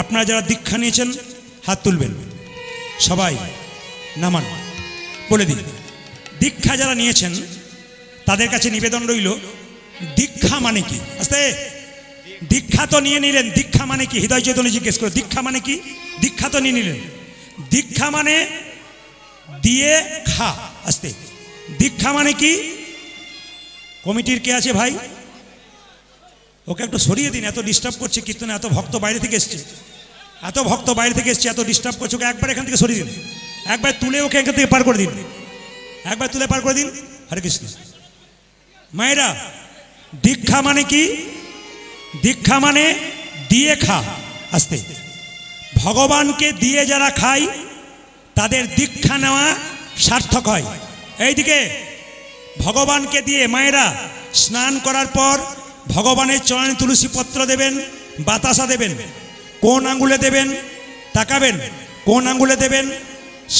আপনারা যারা দীক্ষা নিয়েছেন হাত তুলবেন, সবাই নামান। বলে দিন, দীক্ষা যারা নিয়েছেন তাদের কাছে নিবেদন রইল, দীক্ষা মানে কি? আস্তে, দীক্ষা তো নিয়ে নিলেন, দীক্ষা মানে কি? হৃদয় চৈতন্য জিজ্ঞেস করে, দীক্ষা মানে কি? দীক্ষা তো নিয়ে নিলেন, দীক্ষা মানে দিয়ে খা। আস্তে, দীক্ষা মানে কি? কমিটির কে আছে ভাই? ওকে একটু সরিয়ে দিন, এত ডিস্টার্ব করছে কীর্তনে। এত ভক্ত বাইরে থেকে এসছে, এত ভক্ত বাইরে থেকে এসছে, এত ডিস্টার্ব করছে। ওকে একবার এখান থেকে সরিয়ে দিন, একবার তুলে ওকে এখান থেকে পার করে দিন, একবার তুলে পার করে দিন। হরে কৃষ্ণ। মায়েরা, দীক্ষা মানে কি? দীক্ষা মানে দিয়ে খা। আস্তে, ভগবানকে দিয়ে যারা খায় তাদের দীক্ষা নেওয়া সার্থক হয়। এইদিকে ভগবানকে দিয়ে মায়েরা স্নান করার পর ভগবানের চরণে তুলসী পত্র দেবেন, বাতাসা দেবেন। কোন আঙ্গুলে দেবেন? তাকাবেন, কোন আঙ্গুলে দেবেন?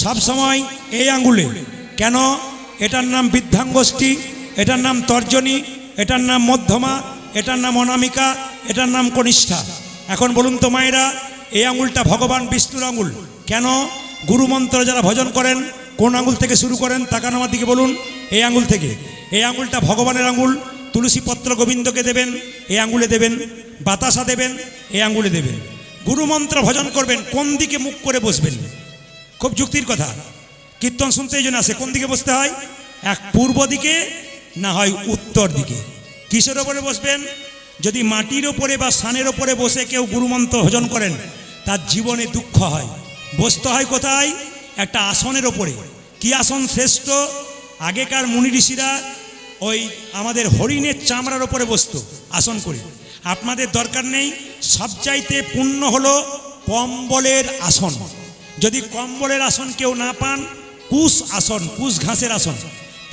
সব সময় এই আঙ্গুলে। কেন? এটার নাম বৃদ্ধাঙ্গুষ্ঠী, এটার নাম তর্জনী, এটার নাম মধ্যমা, এটার নাম অনামিকা, এটার নাম কনিষ্ঠা। এখন বলুন তো মায়েরা, এই আঙ্গুলটা ভগবান বিষ্ণুর আঙ্গুল। কেন? গুরুমন্ত্র যারা ভজন করেন কোন আঙ্গুল থেকে শুরু করেন? তাকান আমার দিকে, বলুন। এই আঙ্গুল থেকে। এই আঙ্গুলটা ভগবানের আঙ্গুল। তুলসী পত্র গোবিন্দকে দেবেন, এই আঙ্গুলে দেবেন। বাতাসা দেবেন, এই আঙ্গুলে দেবেন। গুরুমন্ত্র ভজন করবেন, কোন দিকে মুখ করে বসবেন? খুব যুক্তির কথা, কীর্তন শুনতে এই জন্য আসে। কোন দিকে বসতে হয়? এক পূর্ব দিকে, না হয় উত্তর দিকে। কিসের ওপরে বসবেন? যদি মাটির ওপরে বা সানের ওপরে বসে কেউ গুরুমন্ত্র ভজন করেন তার জীবনে দুঃখ হয়। বসতে হয় কোথায়? একটা আসনের ওপরে। কি আসন শ্রেষ্ঠ? আগেকার মুনি ঋষিরা ওই আমাদের হরিণের চামড়ার ওপরে বসতো আসন করে। আপনাদের দরকার নেই। সবচাইতে পুণ্য হলো কম্বলের আসন। যদি কম্বলের আসন কেউ না পান, কুশ আসন, কুশ ঘাসের আসন,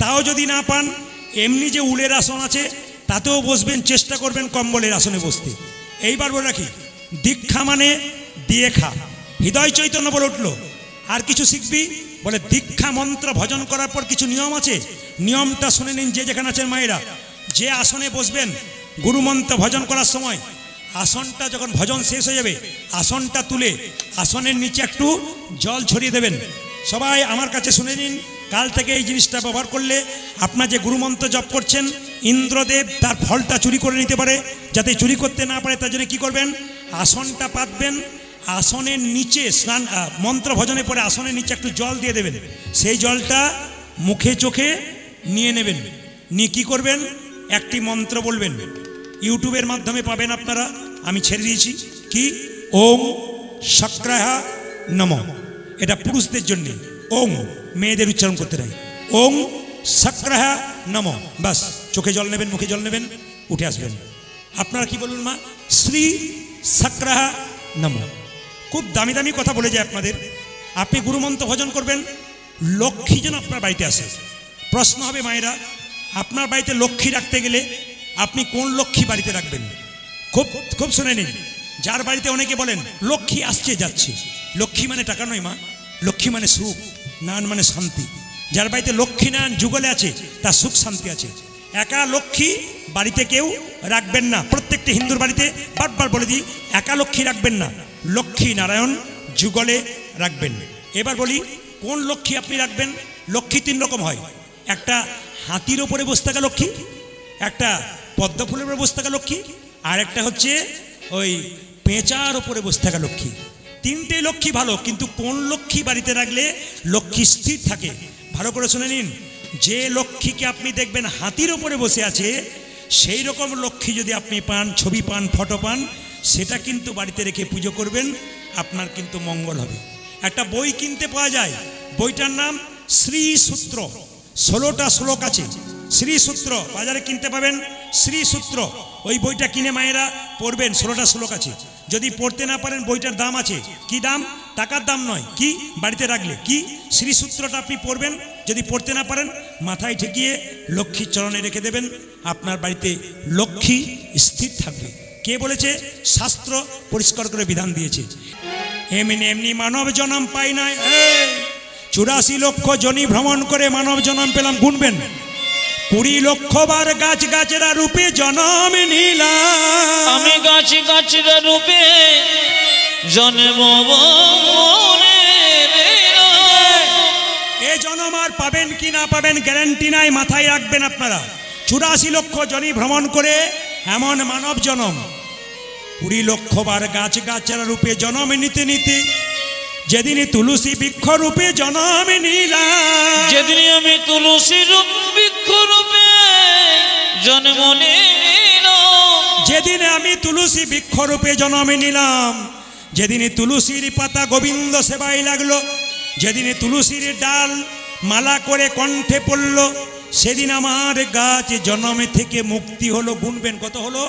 তাও যদি না পান, এমনি যে উলের আসন আছে তাতেও বসবেন, চেষ্টা করবেন কম্বলের আসনে বসতে। এইবার বলে রাখি, দীক্ষা মানে দিয়ে খা। হৃদয় চৈতন্য বলে উঠল, আর কিছু শিখবি? বলে দীক্ষা মন্ত্র ভজন করার পর কিছু নিয়ম আছে, নিয়মটা শুনে নিন। যে যেখানে আছেন মায়েরা, যে আসনে বসবেন গুরুমন্ত্র ভজন করার সময়, আসনটা যখন ভজন শেষ হয়ে যাবে, আসনটা তুলে আসনের নিচে একটু জল ছড়িয়ে দেবেন। সবাই আমার কাছে শুনে নিন, কাল থেকে এই জিনিসটা ব্যবহার করলে আপনার যে গুরুমন্ত্র জপ করছেন, ইন্দ্রদেব তার ফলটা চুরি করে নিতে পারে। যাতে চুরি করতে না পারে তার জন্য কী করবেন? আসনটা পাতবেন, আসনের নিচে স্নান মন্ত্র ভজনের পরে আসনের নিচে একটু জল দিয়ে দেবেন। সেই জলটা মুখে চোখে নিয়ে নেবেন, নিয়ে কী করবেন? একটি মন্ত্র বলবেন। ইউটিউবের মাধ্যমে পাবেন আপনারা, আমি ছেড়ে দিয়েছি। কি? ওম শক্রাহা নমঃ। এটা পুরুষদের জন্য। ওম, মেয়েদের উচ্চারণ করতে নাই। ওম শক্রাহা নমঃ। বাস, চোখে জল নেবেন, মুখে জল নেবেন, উঠে আসবেন। আপনারা কি বলুন মা? শ্রী শক্রাহা নমঃ। খুব দামি দামি কথা বলে যায় আপনাদের। আপনি গুরুমন্ত্র ভজন করবেন, লক্ষ্মী যেন আপনার বাড়িতে আসে। প্রশ্ন হবে মায়েরা, আপনার বাড়িতে লক্ষ্মী রাখতে গেলে আপনি কোন লক্ষ্মী বাড়িতে রাখবেন? খুব খুব শুনে নিন। যার বাড়িতে অনেকে বলেন লক্ষ্মী আসছে যাচ্ছে, লক্ষ্মী মানে টাকা নয় মা, লক্ষ্মী মানে সুখ, নারায়ণ মানে শান্তি। যার বাড়িতে লক্ষ্মী নারায়ণ যুগলে আছে তার সুখ শান্তি আছে। একা লক্ষ্মী বাড়িতে কেউ রাখবেন না। প্রত্যেকটা হিন্দুর বাড়িতে বারবার বলে দিই, একা লক্ষ্মী রাখবেন না, লক্ষ্মী নারায়ণ যুগলে রাখবেন। এবার বলি, কোন লক্ষ্মী আপনি রাখবেন? লক্ষ্মী তিন রকম হয়। একটা হাতির ওপরে বসে থাকা লক্ষ্মী, একটা পদ্ম ফুলের উপরে বসে থাকা লক্ষ্মী, আর একটা হচ্ছে ওই পেঁচার ওপরে বসে থাকা লক্ষ্মী। তিনটে লক্ষ্মী ভালো, কিন্তু কোন লক্ষ্মী বাড়িতে রাখলে লক্ষ্মী স্থির থাকে? ভালো করে শুনে নিন। যে লক্ষ্মীকে আপনি দেখবেন হাতির ওপরে বসে আছে, সেই রকম লক্ষ্মী যদি আপনি পান, ছবি পান, ফটো পান, সেটা কিন্তু বাড়িতে রেখে পুজো করবেন, আপনার কিন্তু মঙ্গল হবে। একটা বই কিনতে পাওয়া যায়, বইটার নাম শ্রী সূত্র। 16টা শ্লোক আছে। শ্রী সূত্র বাজারে কিনতে পাবেন, শ্রী সূত্র। ওই বইটা কিনে মায়েরা পড়বেন, 16টা শ্লোক আছে। যদি পড়তে না পারেন, বইটার দাম আছে। কি দাম? টাকার দাম নয়। কি? বাড়িতে রাখলে কি? শ্রী সূত্রটা আপনি পড়বেন। যদি পড়তে না পারেন, মাথায় ঠেকিয়ে লক্ষ্মীর চরণে রেখে দেবেন, আপনার বাড়িতে লক্ষ্মী স্থির থাকবে। কে বলেছে? শাস্ত্র পরিষ্কার করে বিধান দিয়েছে। এমনি এমনি মানব জন্ম পাই নাই, 84 লক্ষ জনি ভ্রমণ করে মানব জন্ম পেলাম। গুনবেন, 20 লক্ষ বার গাছ গাছেরা রূপে জন্ম নিলাম। আমি গাছ গাছেরা রূপে জন্ম এ জন্ম আর পাবেন কি না পাবেন গ্যারান্টি নাই, মাথায় রাখবেন আপনারা। 84 লক্ষ জনি ভ্রমণ করে এমন মানব জনম, 20 লক্ষ বার গাছ গাছারা রূপে জন্ম নিতে নিতে যেদিন তুলসী বৃক্ষ রূপে জন্ম নিলাম, যেদিন আমি তুলসী বৃক্ষ রূপে জন্ম নিলাম, যেদিন আমি তুলসী বৃক্ষ রূপে জন্ম নিলাম, যেদিন তুলসীর পাতা গোবিন্দ সেবায় লাগলো, যেদিন তুলসীর ডাল মালা করে কণ্ঠে পড়ল, সেদিন আমার গাছ জন্ম থেকে মুক্তি হলো। গুনবেন কত হলো?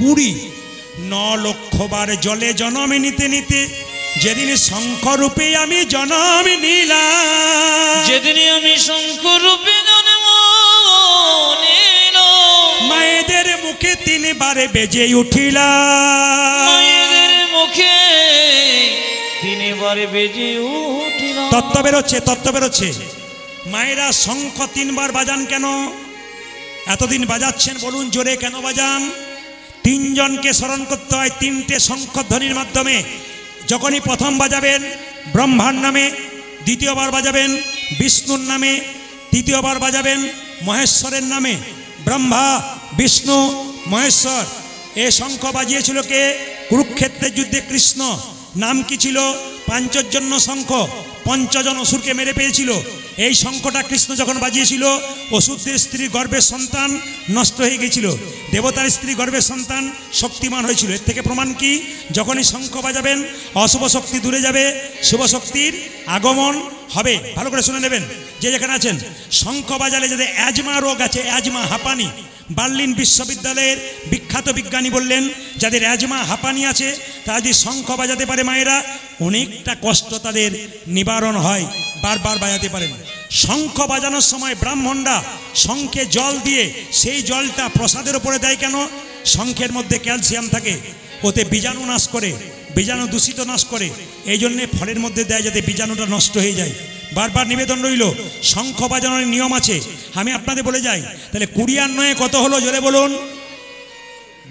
20। 9 লক্ষ বার জলে জন্ম নিতে নিতে যেদিন শঙ্খ রূপে আমি জন্ম নিলাম, যেদিন আমি শঙ্খ রূপে জন্ম নিলাম, মায়েদের মুখে 3 বারে বেজে উঠিলাম, মায়েদের মুখে 3 বারে বেজে উঠিলাম। তত্ত্ব বেরোচ্ছে, তত্ত্ব বেরোচ্ছে। মায়েরা শঙ্খ 3 বার বাজান কেন? এতদিন বাজাচ্ছেন, বলুন জোরে কেন বাজান? 3 জনকে স্মরণ করতে হয় 3টে শঙ্খধ্বনির মাধ্যমে। যখনই প্রথম বাজাবেন ব্রহ্মার নামে, দ্বিতীয়বার বাজাবেন বিষ্ণুর নামে, তৃতীয়বার বাজাবেন মহেশ্বরের নামে। ব্রহ্মা, বিষ্ণু, মহেশ্বর। এ শঙ্খ বাজিয়েছিল কে? কুরুক্ষেত্রের যুদ্ধে কৃষ্ণ। নাম কি ছিল? পাঞ্চজন্য শঙ্খ। 5 জন অসুরকে মেরে পেয়েছিল। এই শঙ্খটা কৃষ্ণ যখন বাজিয়েছিল, অসুরদের স্ত্রীর গর্ভের সন্তান নষ্ট হয়ে গেছিল, দেবতার স্ত্রী গর্ভের সন্তান শক্তিমান হয়েছিল। এর থেকে প্রমাণ কি? যখনই শঙ্খ বাজাবেন অশুভ শক্তি দূরে যাবে, শুভ শক্তির আগমন হবে। ভালো করে শুনে নেবেন যে যেখানে আছেন। শঙ্খ বাজালে যাদের অ্যাজমা রোগ আছে, অ্যাজমা হাঁপানি, বার্লিন বিশ্ববিদ্যালয়ের বিখ্যাত বিজ্ঞানী বললেন যাদের অ্যাজমা হাঁপানি আছে তারা যদি শঙ্খ বাজাতে পারে মায়েরা, অনেকটা কষ্ট তাদের নিবারণ হয়। বারবার বাজাতে পারেন। শঙ্খ বাজানোর সময় ব্রাহ্মণরা শঙ্খে জল দিয়ে সেই জলটা প্রসাদের উপরে দেয় কেন? শঙ্খের মধ্যে ক্যালসিয়াম থাকে, ওতে বীজাণু নাশ করে, বীজাণু দূষিত নাশ করে। এই জন্যে ফলের মধ্যে দেয় যাতে বীজাণুটা নষ্ট হয়ে যায়। বারবার নিবেদন রইল, শঙ্খ বাজানোর নিয়ম আছে। আমি আপনাদের বলে যাই, তাহলে 20 আর 9 কত হলো জোরে বলুন?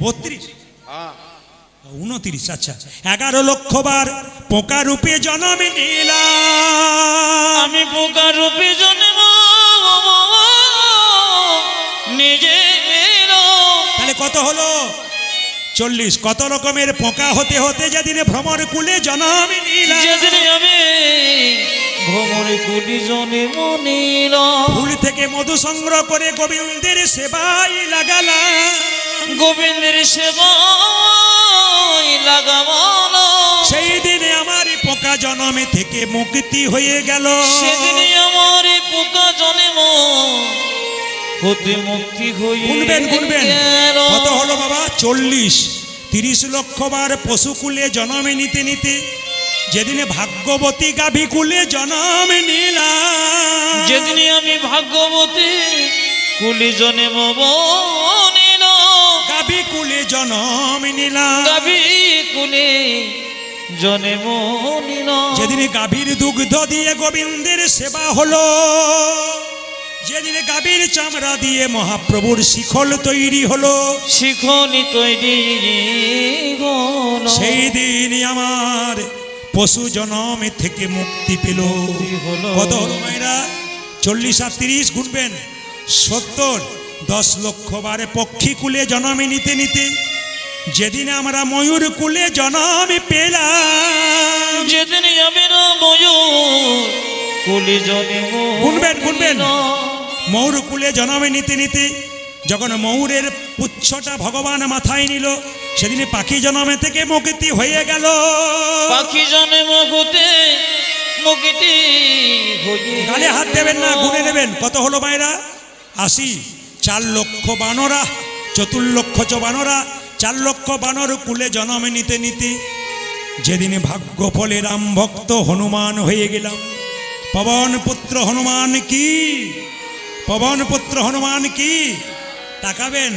32, 29। আচ্ছা, 11 লক্ষ বার পোকা রূপে জন্ম নিলাম, আমি পোকা রূপে জন্ম নিজে নিলাম। তাহলে কত হলো? 40। কত রকমের পোকা হতে হতে যেদিনে ভ্রমর কুলে জন্ম নিলাম, যেদিন আমি ভ্রমর কুলে জন্ম নিলাম, ফুল থেকে মধু সংগ্রহ করে গোবিন্দের সেবায় লাগালাম, গোবিন্দের সেবায় লাগালাম। সেই দিনে আমার পোকা জন্মে থেকে মুক্তি হয়ে গেল, সেদিনে আমার পোকা জন্ম হতে মুক্তি হয়ে গুনবেন গুনবেন গেল। কত হলো বাবা? 40। 30 লক্ষ বার পশুকুলে জন্মে নিতে নিতে যেদিনে ভাগ্যবতী গাভী কুলে জন্ম নিলাম, যেদিনে আমি ভাগ্যবতী কুলে জন্ম নিলাম, গাভী কুলে জন্ম নিলাম, গাভী কুলে জন্ম নিলাম, যেদিনে গাভীর দুগ্ধ দিয়ে গোবিন্দের সেবা হলো, যেদিনে গাভীর চামড়া দিয়ে মহাপ্রভুর শিখল তৈরি হলো, শিখনি তৈরি হলো, সেই দিন আমার পশু জন্ম থেকে মুক্তি পেল। কত হলো মায়েরা? 40 আর 30 গুনবেন 70। 10 লক্ষ বারে পক্ষী কুলে জন্মে নিতে নিতে যেদিন আমরা ময়ূর কুলে জন্ম পেলাম, যেদিন আমি ময়ূর কুলে জন্ম গুনবেন গুনবেন ময়ূর কুলে জন্মে নিতে নিতে যখন ময়ূরের পুচ্ছটা ভগবান মাথায় নিল, সেদিনে পাখি জন্মে থেকে মুক্তি হয়ে গেল, পাখি জন্ম হতে মুক্তি হয়ে। গালে হাত দেবেন না, গুনে নেবেন। কত হলো মায়েরা? 80। 4 লক্ষ বানরা, 4 লক্ষ বানরা, 4 লক্ষ বানর কুলে জন্মে নিতে নিতে যেদিনে ভাগ্য ফলে রাম ভক্ত হনুমান হয়ে গেলাম। পবন পুত্র হনুমান কি, পবন পুত্র হনুমান কি? তাকাবেন,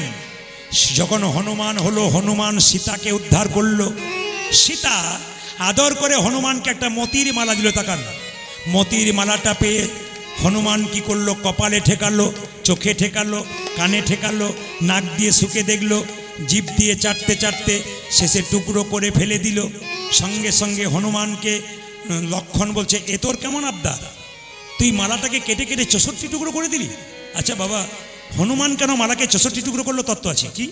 যখন হনুমান হলো, হনুমান সীতাকে উদ্ধার করলো। সীতা আদর করে হনুমানকে একটা মতির মালা দিল। তাকান, মতির মালাটা পেয়ে হনুমান কি করলো? কপালে ঠেকালো, চোখে ঠেকালো, কানে ঠেকালো, নাক দিয়ে শুকে দেখলো, জিভ দিয়ে চাটতে চাটতে শেষে টুকরো করে ফেলে দিল। সঙ্গে সঙ্গে হনুমানকে লক্ষণ বলছে, এ তোর কেমন আবদার, তুই মালাটাকে কেটে কেটে 64 টুকরো করে দিলি। আচ্ছা বাবা, হনুমান কেন মালাকে 64 টুকরো করলো তত্ত্ব আছে কি?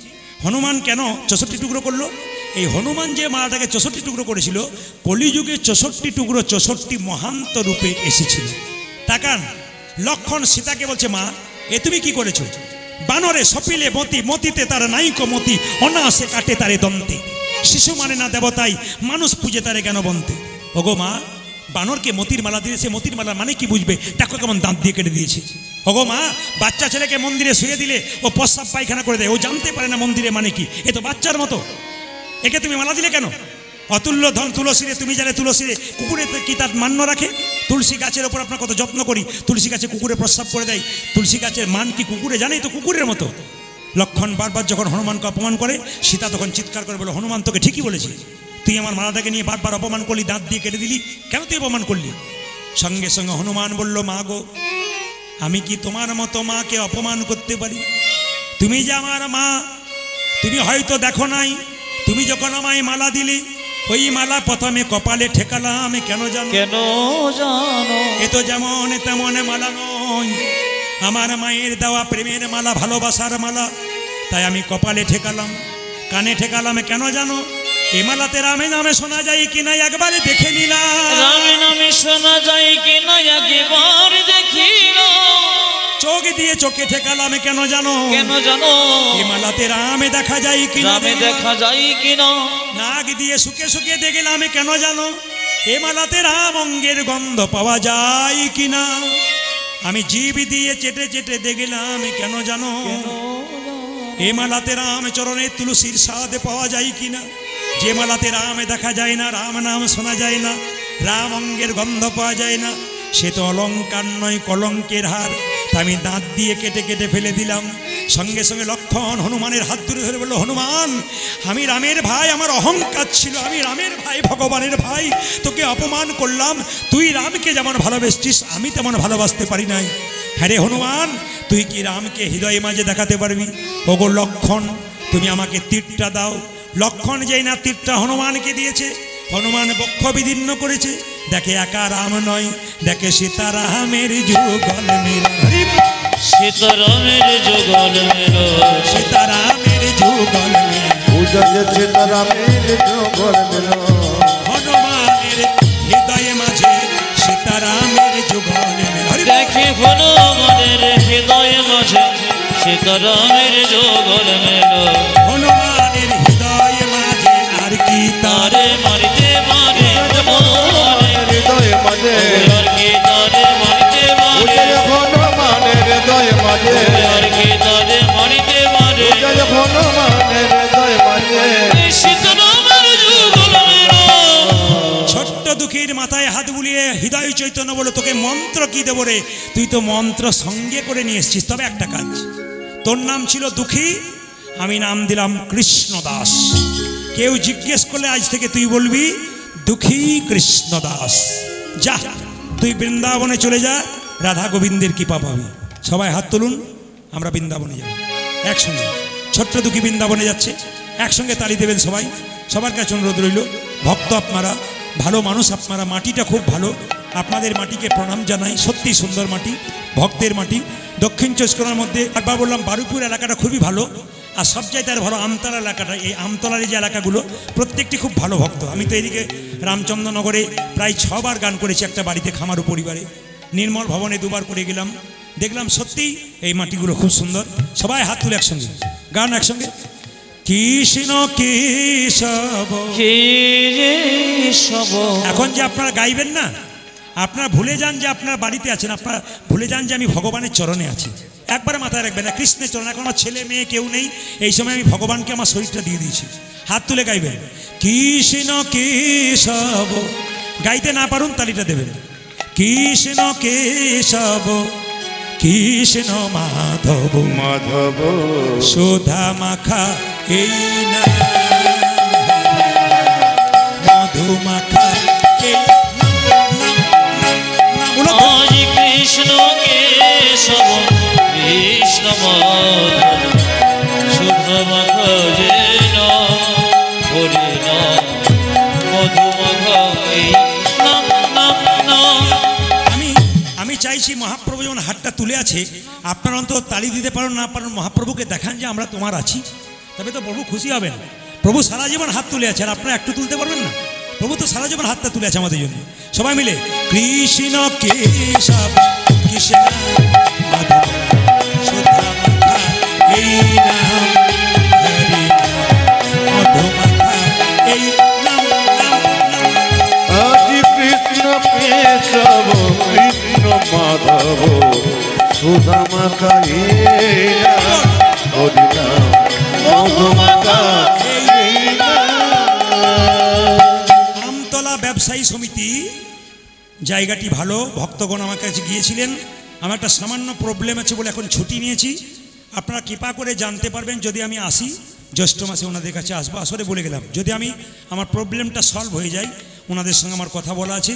হনুমান কেন 64 টুকরো করলো? এই হনুমান যে মালাটাকে 64 টুকরো করেছিল, কলিযুগে 64 টুকরো 64 মহান্ত রূপে এসেছিল। তাকান, লক্ষণ সীতাকে বলছে, মা এ তুমি কি করেছো? বানরে সপিলে মতি, মতিতে তার নাইকো মতি, অনাসে কাটে তারে দন্তে, শিশু মানে না দেবতাই, মানুষ পূজে তারে কেন বন্তে। ওগো মা, বানরকে মতির মালা দিয়েছে, মতির মালা মানে কি বুঝবে, দেখো কেমন দাঁত দিয়ে কেটে দিয়েছে। ওগো মা, বাচ্চা ছেলেকে মন্দিরে শুয়ে দিলে ও প্রস্রাব পায়খানা করে দেয়, ও জানতে পারে না মন্দিরে মানে কি, এ তো বাচ্চার মতো, একে তুমি মালা দিলে কেন? অতুল্য ধন তুলসীরে, তুমি জানে তুলসীরে কুকুরে কি তার মান্য রাখে? তুলসী গাছের ওপর আপনার কত যত্ন করি, তুলসী গাছে কুকুরে প্রস্রাব করে দেয়, তুলসী গাছের মান কি কুকুরে জানেই তো কুকুরের মতো। লক্ষণ বারবার যখন হনুমানকে অপমান করে, সীতা তখন চিৎকার করে বলে, হনুমান তোকে ঠিকই বলেছি, তুই আমার মালাটাকে নিয়ে বারবার অপমান করলি, দাঁত দিয়ে কেটে দিলি, কেন তুই অপমান করলি? সঙ্গে সঙ্গে হনুমান বলল, মা গো, আমি কি তোমার মতো মাকে অপমান করতে পারি? তুমি যে আমার মা, তুমি হয়তো দেখো নাই, তুমি যখন আমায় মালা দিলি, ওই মালা প্রথমে কপালে ঠেকালাম, কেন জানো? কেন জানো? এ তো যেমন তেমন মালা নয়, আমার মায়ের দেওয়া প্রেমের মালা, ভালোবাসার মালা, তাই আমি কপালে ঠেকালাম, কানে ঠেকালাম, কেন জানো? এ মালাতে রামে নামে শোনা যায় কিনা একবার দেখে নিলাম, রামে নামে শোনা যায় কিনা একবার দেখিলাম, চোখ দিয়ে চোখে ঠেকালাম, কেন জানো? কেন জানো? এ মালাতে রামে দেখা যায় কিনা, রামে দেখা যায় কিনা, নাক দিয়ে শুকে শুকে দেখলাম, কেন জানো? এ মালাতে রাম অঙ্গের গন্ধ পাওয়া যায় কিনা, আমি জিভ দিয়ে চেটে চেটে দেখলাম, কেন জানো? এ মালাতে রাম চরণে তুলসীর স্বাদ পাওয়া যায় কিনা, যে মালাতে রামে দেখা যায় না, রাম নাম শোনা যায় না, রাম অঙ্গের গন্ধ পাওয়া যায় না, সে তো অলঙ্কার নয়, কলঙ্কের হার, আমি দাঁত দিয়ে কেটে কেটে ফেলে দিলাম। সঙ্গে সঙ্গে লক্ষণ হনুমানের হাত ধরে ধরে বলল, হনুমান, আমি রামের ভাই, আমার অহংকার ছিল, আমি রামের ভাই, ভগবানের ভাই, তোকে অপমান করলাম, তুই রামকে যেমন ভালোবাসছিস আমি তেমন ভালোবাসতে পারি নাই। হ্যাঁ রে হনুমান, তুই কি রামকে হৃদয়ে মাঝে দেখাতে পারবি? ওগো লক্ষণ, তুমি আমাকে তীরটা দাও। লক্ষণ যেই না তীরটা হনুমানকে দিয়েছে, হনুমান বক্ষ বিদীর্ণ করেছে, দেখে একা রাম নয়, দেখে সীতারামের যুগল মিলন, সীতারামের যুগল মিলন, সীতারামের যুগল মিলন, সীতারামের যুগল মিলন, হনুমানের হৃদয়ে মাঝে সীতারামের যুগল মিলন, দেখে হনুমানের হৃদয় মাঝে সীতারামের যুগল মিলন, হনুমানের হৃদয়ে মাঝে আর কি তারে মারিতে মারে হৃদয় মাঝে, আর কি তারে মারিতে মারে, হনুমানের হৃদয় মাঝে, আর কি তারে মারিতে মারে, হনুমানের হৃদয় মাঝে, সীতারামের যুগল মিলন। ছোট্ট দুঃখীর মাথায় হাত বুলিয়ে হৃদয় চৈতন্য বলে, তোকে মন্ত্র কি দেবো রে, তুই তো মন্ত্র সঙ্গে করে নিয়ে এসছিস, তবে একটা কাজ, তোর নাম ছিল দুঃখী, আমি নাম দিলাম কৃষ্ণদাস, কেউ জিজ্ঞেস করলে আজ থেকে তুই বলবি দুঃখী কৃষ্ণদাস। যা, তুই বৃন্দাবনে চলে যা, রাধা গোবিন্দের কৃপা পাবি। সবাই হাত তুলুন, আমরা বৃন্দাবনে যাব একসঙ্গে। ছোট্ট দুঃখী বৃন্দাবনে যাচ্ছে, একসঙ্গে তালি দেবেন সবাই। সবার কাছে অনুরোধ রইল, ভক্ত আপনারা, ভালো মানুষ আপনারা, মাটিটা খুব ভালো, আপনাদের মাটিকে প্রণাম জানাই, সত্যি সুন্দর মাটি, ভক্তের মাটি। দক্ষিণ চব্বিশ পরগনার মধ্যে একবার বললাম বারুইপুর এলাকাটা খুবই ভালো, আর সবচাইতে আর ভালো আমতলা এলাকাটা, এই আমতলার যে এলাকাগুলো প্রত্যেকটি খুব ভালো ভক্ত। আমি তো এদিকে রামচন্দ্রনগরে প্রায় 6 বার গান করেছি, একটা বাড়িতে খামারু পরিবারে, নির্মল ভবনে 2 বার করে গেলাম, দেখলাম সত্যি এই মাটিগুলো খুব সুন্দর। সবাই হাত তুলে একসঙ্গে গান, একসঙ্গে। কৃষ্ণ কেশব, কেশব, এখন যে আপনারা গাইবেন না, আপনারা ভুলে যান যে আপনারা বাড়িতে আছেন, আপনারা ভুলে যান যে আমি ভগবানের চরণে আছি। একবারে মাথায় রাখবেন না, কৃষ্ণের চরণে। এখন আমার ছেলে মেয়ে কেউ নেই, এই সময় আমি ভগবানকে আমার শরীরটা দিয়ে দিয়েছি। হাত তুলে গাইবেন, কৃষ্ণ কেশব, গাইতে না পারুন তালিটা দেবেন। কৃষ্ণ কেশব, কৃষ্ণ মাধব, মাধব সুধা মাখা এই না, মধু মাখা এই আজ কৃষ্ণ কেশব, কৃষ্ণ মাধব, সুধা মাখা যেন হরি নাম মধু এই নাম নাম নাম। আমি আমি চাইছি মহাপ্রভু যেমন হাতটা তুলে আছে, আপনারা অন্তত তালি দিতে পারেন না পারেন, মহাপ্রভুকে দেখান যে আমরা তোমার আছি, তবে তো প্রভু খুশি হবেন। প্রভু সারা জীবন হাত তুলে আছে, আর আপনারা একটু তুলতে পারবেন না? প্রভু তো সারা জীবন হাতটা তুলে আছে আমাদের জন্য। সবাই মিলে কৃষ্ণ কেশব কৃষ্ণ মাধব সুধামাখা এই নাম, হরি নাম মধুমাখা এই নাম নাম নাম। আজি কৃষ্ণ কেশব কৃষ্ণ মাধব সুধামাখা এই নাম, হরি নাম মধুমাখা এই নাম। আমতলা ব্যবসায়ী সমিতি জায়গাটি ভালো, ভক্তগণ আমার কাছে গিয়েছিলেন। আমার একটা সামান্য প্রবলেম আছে বলে এখন ছুটি নিয়েছি। আপনারা কৃপা করে জানতে পারবেন যদি আমি আসি, জ্যৈষ্ঠ মাসে ওনাদের কাছে আসবো। আসলে বলে গেলাম যদি আমি আমার প্রবলেমটা সলভ হয়ে যায়, ওনাদের সঙ্গে আমার কথা বলা আছে,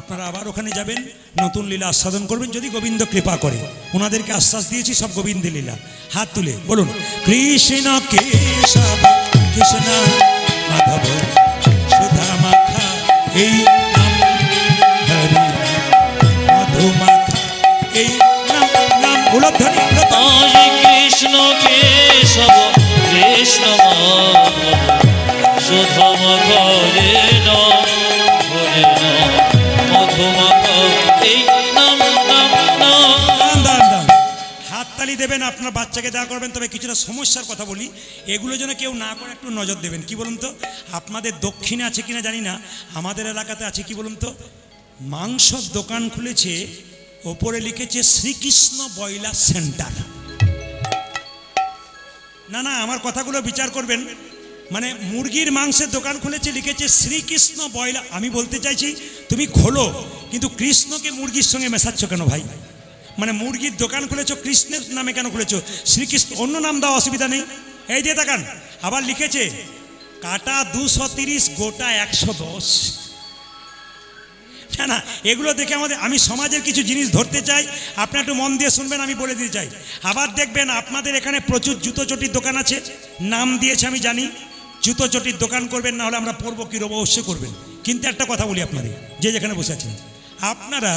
আপনারা আবার ওখানে যাবেন, নতুন লীলা আস্বাদন করবেন যদি গোবিন্দ কৃপা করে। ওনাদেরকে আশ্বাস দিয়েছি সব গোবিন্দ লীলা। হাত তুলে বলুন কৃষ্ণ কেশব কৃষ্ণ মাধব সুধামাখা এই নাম, হরি মধুমাখা এই নাম নাম। উলধ্বনি আজি কৃষ্ণ কেশব কৃষ্ণ মাধব সুধামাখা হরে নাম হরে নাম মধুমাখা এই নাম নাম নাম। দান দান হাততালি দেবেন, আপনার বাচ্চাকে দেওয়া করবেন। তবে কিছুটা সমস্যার কথা বলি, এগুলো যেন কেউ না করে একটু নজর দেবেন। কি বলুন তো, আপনাদের দক্ষিণে আছে কিনা জানি না, আমাদের এলাকাতে আছে কি বলুন তো, মাংসর দোকান খুলেছে, ওপরে লিখেছে শ্রীকৃষ্ণ ব্রয়লার সেন্টার। না না, আমার কথাগুলো বিচার করবেন। মানে মুরগির মাংসের দোকান খুলেছে, লিখেছে শ্রীকৃষ্ণ ব্রয়লার। আমি বলতে চাইছি তুমি খোলো, কিন্তু কৃষ্ণকে মুরগির সঙ্গে মেশাচ্ছ কেন ভাই? মানে মুরগির দোকান খুলেছো, কৃষ্ণের নামে কেন খুলেছো? শ্রীকৃষ্ণ অন্য নাম দাও, অসুবিধা নেই। এই দিয়ে তাকান, আবার লিখেছে কাটা 230 গোটা 110। না না, এগুলো দেখে আমি সমাজের কিছু জিনিস ধরতে চাই, আপনারা একটু মন দিয়ে শুনবেন, আমি বলে দিতে চাই। আবার দেখবেন আপনাদের এখানে প্রচুর জুতো চটির দোকান আছে, নাম দিয়েছে আমি জানি, জুতো চটির দোকান করবেন, না হলে আমরা পরবো কি রব, অবশ্যই করবেন। কিন্তু একটা কথা বলি আপনাদের, যে যেখানে বসে আছেন, আপনারা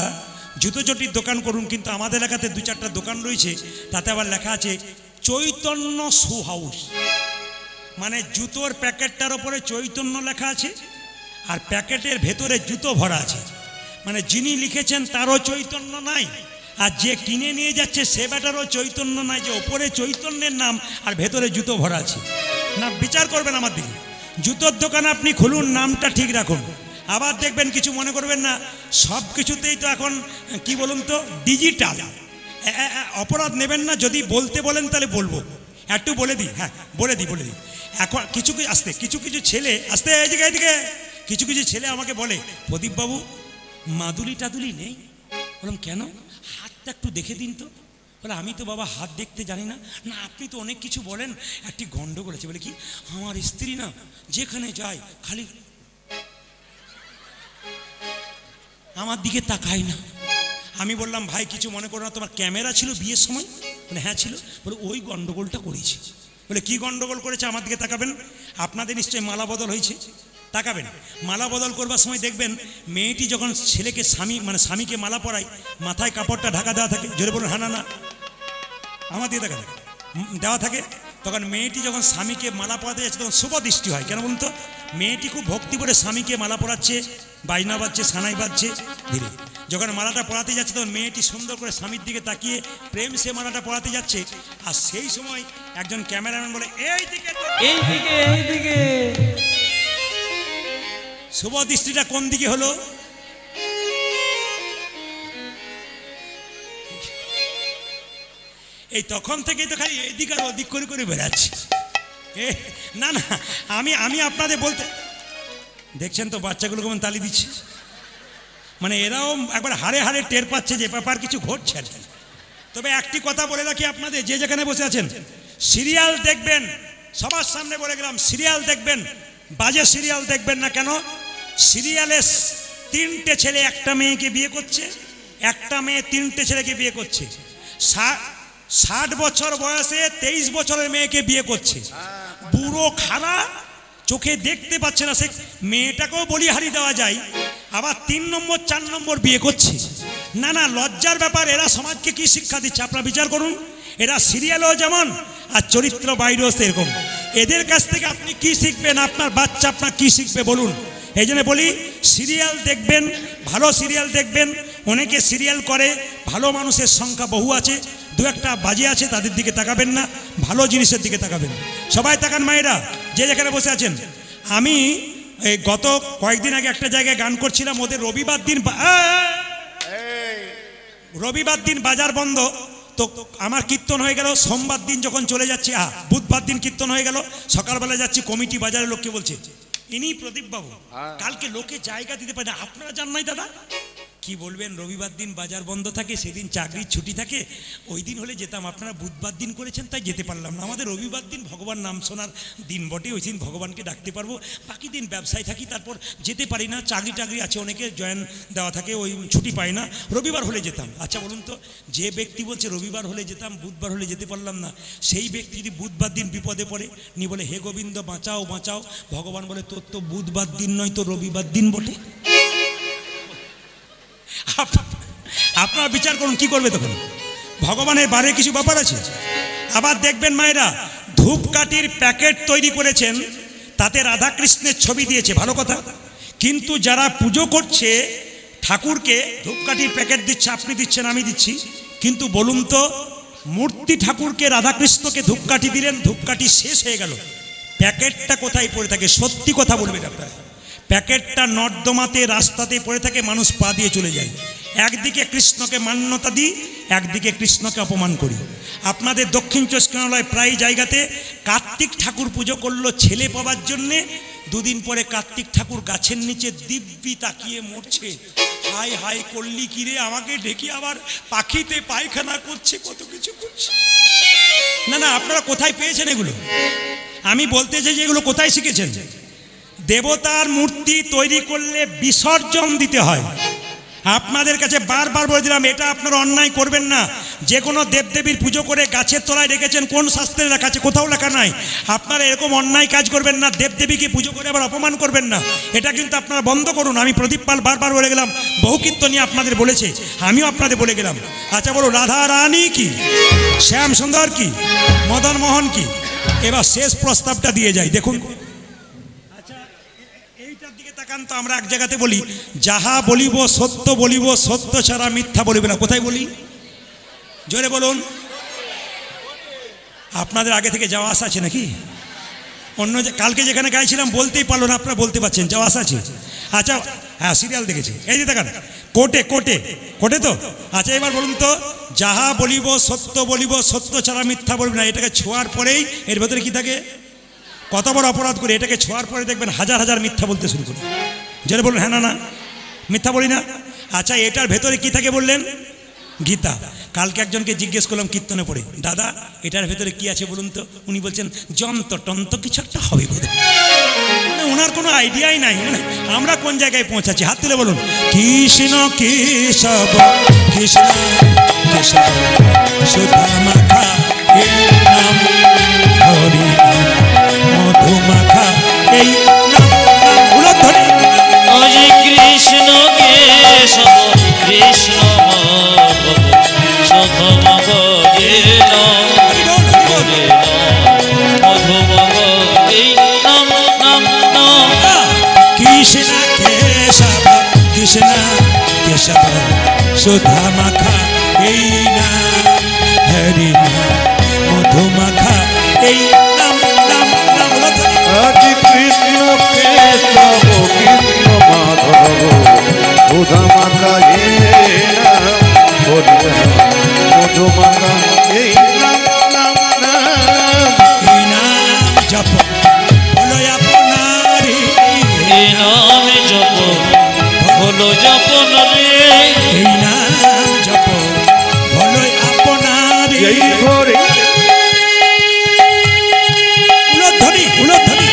জুতো চটির দোকান করুন, কিন্তু আমাদের এলাকাতে 2-4টা দোকান রয়েছে, তাতে আবার লেখা আছে চৈতন্য শু হাউস। মানে জুতোর প্যাকেটটার ওপরে চৈতন্য লেখা আছে, আর প্যাকেটের ভেতরে জুতো ভরা আছে। মানে যিনি লিখেছেন তারও চৈতন্য নাই, আর যে কিনে নিয়ে যাচ্ছে সে ব্যাটারও চৈতন্য নাই, যে ওপরে চৈতন্যের নাম আর ভেতরে জুতো ভরা আছে। না, বিচার করবেন আমার দিকে। জুতোর দোকান আপনি খুলুন, নামটা ঠিক রাখুন। আবার দেখবেন, কিছু মনে করবেন না, সব কিছুতেই তো এখন কি বলুন তো ডিজিটাল। অপরাধ নেবেন না, যদি বলতে বলেন তাহলে বলবো, একটু বলে দিই। হ্যাঁ বলে দিই। এখন কিছু কিছু ছেলে আসতে এইদিকে কিছু ছেলে আমাকে বলে, প্রদীপবাবু মাদুলি টাদুলি নেই? বললাম কেন? হাতটা একটু দেখে দিন তো। বলে আমি তো বাবা হাত দেখতে জানি না। না আপনি তো অনেক কিছু বলেন, একটি গন্ডগোল আছে। বলে কি? আমার স্ত্রী না যেখানে যায় খালি আমার দিকে তাকায় না। আমি বললাম ভাই কিছু মনে করো না, তোমার ক্যামেরা ছিল বিয়ের সময়? বলে হ্যাঁ ছিল। বলে ওই গন্ডগোলটা করেছি। বলে কি গন্ডগোল করেছে? আমার দিকে তাকাবেন। আপনাদের নিশ্চয়ই মালা বদল হয়েছে, তাকাবেন। মালা বদল করবার সময় দেখবেন মেয়েটি যখন ছেলেকে স্বামীকে মালা পরায়, মাথায় কাপড়টা ঢাকা দেওয়া থাকে। জোরে বলুন হ্যাঁ না? আমার দিকে তাকান, দেওয়া থাকে। তখন মেয়েটি যখন স্বামীকে মালা পরাতে যাচ্ছে তখন শুভ দৃষ্টি হয়। কেন বলুন তো? মেয়েটি খুব ভক্তি করে স্বামীকে মালা পরাচ্ছে, বাজনা বাজছে, সানাই বাজছে ধীরে। যখন মালাটা পরাতে যাচ্ছে তখন মেয়েটি সুন্দর করে স্বামীর দিকে তাকিয়ে প্রেম সে মালাটা পরাতে যাচ্ছে। আর সেই সময় একজন ক্যামেরাম্যান বলে এইদিকে। শুভ দৃষ্টিটা কোন দিকে হলো? এই তখন থেকেই তো খালি এদিক আর ওদিক করে বেড়াচ্ছি। না আমি আপনাদের বলতে, দেখছেন তো বাচ্চাগুলো কেমন তালি দিচ্ছে। মানে এরাও একবার হাড়ে হাড়ে টের পাচ্ছে যে ব্যাপার কিছু ঘটছে আর কি। তবে একটি কথা বলে রাখি আপনাদের, যে যেখানে বসে আছেন, সিরিয়াল দেখবেন, সবার সামনে বলে গেলাম, সিরিয়াল দেখবেন, বাজে সিরিয়াল দেখবেন না। কেন? সিরিয়ালে 3টে ছেলে একটা মেয়েকে বিয়ে করছে, একটা মেয়ে 3টে ছেলেকে বিয়ে করছে। 60 বছর বয়সে 23 বছরের মেয়েকে বিয়ে করছে। বুড়ো খাড়া, চোখে দেখতে পাচ্ছে না, সে মেয়েটাকেও বলিহারি দেওয়া যায়, আবার 3 নম্বর 4 নম্বর বিয়ে করছে। না না, লজ্জার ব্যাপার। এরা সমাজকে কি শিক্ষা দিচ্ছে আপনারা বিচার করুন। এরা সিরিয়ালও যেমন আর চরিত্র বাইরেও সেরকম। এদের কাছ থেকে আপনি কি শিখবেন? আপনার বাচ্চা আপনার কি শিখবে বলুন? এই জন্য বলি, সিরিয়াল দেখবেন, ভালো সিরিয়াল দেখবেন। অনেকে সিরিয়াল করে, ভালো মানুষের সংখ্যা বহু আছে, 2-1টা বাজে আছে, তাদের দিকে তাকাবেন না, ভালো জিনিসের দিকে তাকাবেন। সবাই তাকান মায়েরা, যে যেখানে বসে আছেন। আমি এই গত কয়েকদিন আগে একটা জায়গায় গান করছিলাম, ওদের রবিবার দিন বাজার বন্ধ, তো আমার কীর্তন হয়ে গেল। সোমবার দিন যখন চলে যাচ্ছি, বুধবার দিন কীর্তন হয়ে গেল, সকালবেলা যাচ্ছি, কমিটি বাজারের লোককে বলছে, ইনি প্রদীপ বাবু, কালকে লোকে জায়গা দিতে পারে না, আপনারা জান নাই দাদা? কি বলবেন, রবিবার দিন বাজার বন্ধ থাকে, সেদিন চাকরির ছুটি থাকে, ওই দিন হলে যেতাম, আপনারা বুধবার দিন করেছেন তাই যেতে পারলাম না। আমাদের রবিবার দিন ভগবান নাম শোনার দিন বটে, ওই দিন ভগবানকে ডাকতে পারবো, বাকি দিন ব্যবসায় থাকি, তারপর যেতে পারি না, চাকরি আছে, অনেকে জয়েন দেওয়া থাকে, ওই ছুটি পায় না, রবিবার হলে যেতাম। আচ্ছা বলুন তো, যে ব্যক্তি বলছে রবিবার হলে যেতাম, বুধবার হলে যেতে পারলাম না, সেই ব্যক্তি যদি বুধবার দিন বিপদে পড়ে, নিয়ে বলে হে গোবিন্দ বাঁচাও বাঁচাও, ভগবান বলে তোর তো বুধবার দিন নয়, তো রবিবার দিন বটে। আপনারা বিচার করুন, কি করবে তখন? ভগবানের বারে কিছু ব্যাপার আছে। আবার দেখবেন মায়েরা, ধূপকাঠির প্যাকেট তৈরি করেছেন, তাতে রাধাকৃষ্ণের ছবি দিয়েছে, ভালো কথা, কিন্তু যারা পুজো করছে ঠাকুরকে, ধূপকাঠির প্যাকেট দিচ্ছে, আপনি দিচ্ছেন, আমি দিচ্ছি, কিন্তু বলুন তো, মূর্তি ঠাকুরকে রাধাকৃষ্ণকে ধূপকাঠি দিলেন, ধূপকাঠি শেষ হয়ে গেল, প্যাকেটটা কোথায় পড়ে থাকে? সত্যি কথা বলবেন আপনারা, প্যাকেটটা নর্দমাতে, রাস্তাতে পড়ে থাকে, মানুষ পা দিয়ে চলে যায়। একদিকে কৃষ্ণকে মান্যতা দিই, একদিকে কৃষ্ণকে অপমান করি। আপনাদের দক্ষিণ চব্বিশ পরগনায় প্রায় জায়গাতে কার্তিক ঠাকুর পুজো করলো ছেলে পাওয়ার জন্যে, 2 দিন পরে কার্তিক ঠাকুর গাছের নিচে দিব্যি তাকিয়ে মরছে। হাই হাই করলি কিরে, আমাকে ঢেকে আবার পাখিতে পায়খানা করছে, কত কিছু করছে। না না, আপনারা কোথায় পেয়েছেন এগুলো? আমি বলতে চাই যে এগুলো কোথায় শিখেছেন? দেবতার মূর্তি তৈরি করলে বিসর্জন দিতে হয়। আপনাদের কাছে বারবার বলে দিলাম, এটা আপনারা অন্যায় করবেন না। যে কোনো দেবদেবীর পুজো করে গাছের তলায় রেখেছেন, কোন শাস্ত্রে লেখা আছে? কোথাও লেখা নাই। আপনারা এরকম অন্যায় কাজ করবেন না, দেবদেবীকে পুজো করে আবার অপমান করবেন না, এটা কিন্তু আপনারা বন্ধ করুন। আমি প্রদীপ পাল বারবার বলে গেলাম, বহু কীর্তনী আপনাদের বলেছে, আমিও আপনাদের বলে গেলাম। আচ্ছা বলো, রাধা রানী কি, শ্যাম সুন্দর কি, মদন মোহন কি? এবার শেষ প্রস্তাবটা দিয়ে যাই, দেখুন। তো আমরা এক জায়গাতে বলি, যাহা বলিব সত্য বলিব, সত্য ছাড়া মিথ্যা বলিব না। কোথায় বলি? জোরে বলুন। আপনাদের আগে থেকে যাওয়া আসা আছে নাকি? অন্য কালকে যেখানে গাইছিলাম বলতেই পারলো না, আপনারা বলতে পারছেন, যাওয়া আসা আছে? আচ্ছা, হ্যাঁ, সিরিয়াল দেখেছি, এই যে দেখান, কোটে কোটে কোটে তো। আচ্ছা এবার বলুন তো, যাহা বলিব সত্য বলিব, সত্য ছাড়া মিথ্যা বলিব না, এটাকে ছোঁয়ার পরেই এর ভেতরে কি থাকে? কত বড় অপরাধ করে, এটাকে ছোঁয়ার পরে দেখবেন হাজার হাজার মিথ্যা বলতে শুরু করে। যেটা বলুন, হ্যাঁ না না মিথ্যা বলি না। আচ্ছা, এটার ভেতরে কি থাকে বললেন? গীতা। কালকে একজনকে জিজ্ঞেস করলাম কীর্তনে পড়ে, দাদা এটার ভেতরে কি আছে বলুন তো? উনি বলছেন যন্ত্র টন্ত্র কিছু একটা হবে বোধ, মানে ওনার কোনো আইডিয়াই নাই, মানে আমরা কোন জায়গায় পৌঁছাচ্ছি। হাত তুলে বলুন, কৃষ্ণ কেশব কৃষ্ণ কেশব সুধা মাখা নাম হরি মধুমাখা এই নাম ধরে। অজি কৃষ্ণ কেশব কৃষ্ণ মাধব সুধা মধুমগ এই নাম নাম নাম। কৃষ্ণ কেশব কৃষ্ণ কেশব সুধা মাখা এই নাম হরি মধুমাখা এই নাম নাম নাম। আজি কৃষ্ণ কেশব কৃষ্ণ মাধব সুধা মাখা এই নাম হরি মধুমাখা এই নাম নাম নাম। এই নাম জপ হলো আপনারি, এই নাম জপ হলো জপন রে, এই নাম জপ হলো আপনারি। এই ঘরে উলধ্বনি উলধ্বনি।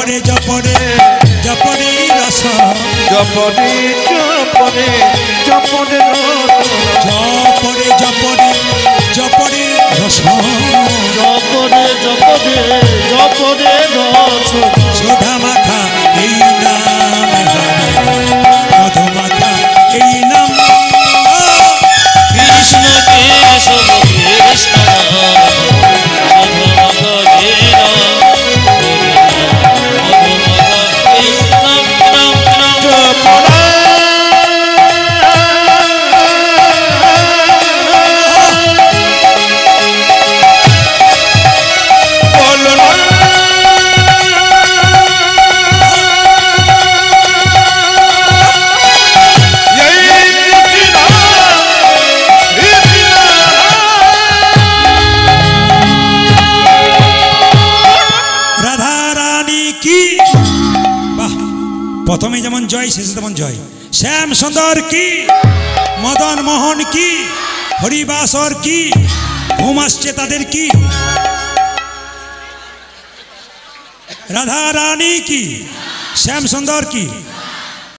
জপরে জপরে জপরে রস জপরে জপরে জপরে জপরে জপরে জপরে রস জপরে জপরে জপরে রস সুধা মাখা এই নাম মধু মাখা এই নাম কৃষ্ণ কেশব কৃষ্ণ প্রথমে যেমন জয় শেষে তেমন জয় শ্যাম সুন্দর কি মদন মোহন কি হরিবাসর কি ঘুম আসছে তাদের কি রাধা রানী কি শ্যাম সুন্দর কি